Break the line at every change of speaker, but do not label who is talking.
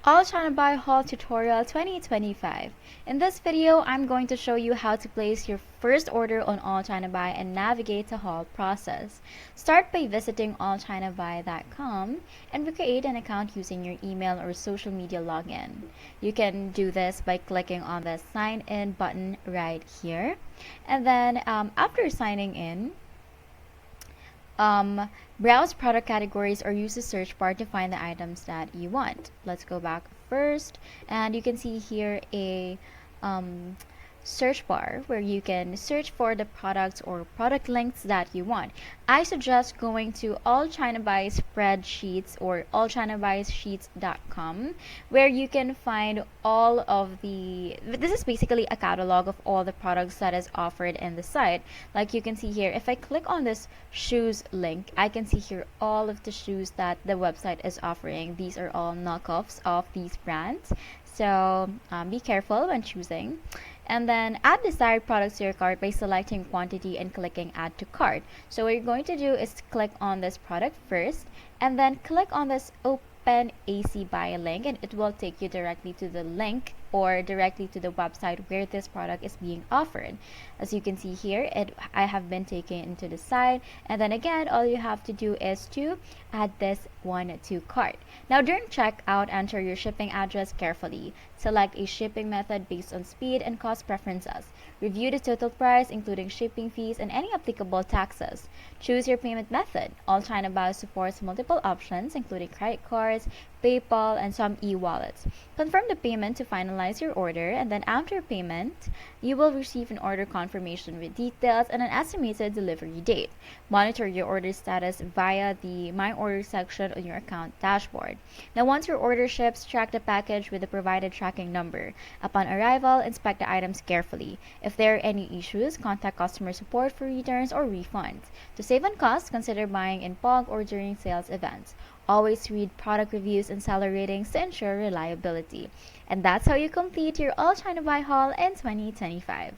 Allchinabuy haul tutorial 2025. In this video, I'm going to show you how to place your first order on Allchinabuy and navigate the haul process. Start by visiting allchinabuy.com and create an account using your email or social media login. You can do this by clicking on the sign in button right here. And then after signing in, browse product categories or use the search bar to find the items that you want. Let's go back first, and you can see here a search bar where you can search for the products or product links that you want. I suggest going to Allchinabuy spreadsheets or allchinabuyssheets.com, where you can find all of this is basically a catalog of all the products that is offered in the site. Like you can see here, if I click on this shoes link, I can see here all of the shoes that the website is offering. These are all knockoffs of these brands, so be careful when choosing. And then add desired products to your cart by selecting quantity and clicking add to cart. So what you're going to do is click on this product first and then click on this open AC buy link, and it will take you directly to the link or directly to the website where this product is being offered. As you can see here, I have been taken into the site, and then again all you have to do is to add this one to cart. Now during checkout, enter your shipping address carefully. Select a shipping method based on speed and cost preferences. Review the total price including shipping fees and any applicable taxes. Choose your payment method. Allchinabuy supports multiple options including credit cards, PayPal, and some e-wallets. Confirm the payment to finalize your order, and then after payment, you will receive an order confirmation with details and an estimated delivery date. Monitor your order status via the My Order section on your account dashboard. Now once your order ships, track the package with the provided tracking number. Upon arrival, inspect the items carefully. If there are any issues, contact customer support for returns or refunds. To save on costs, consider buying in bulk or during sales events. Always read product reviews and seller ratings to ensure reliability. And that's how you complete your Allchinabuy haul in 2025.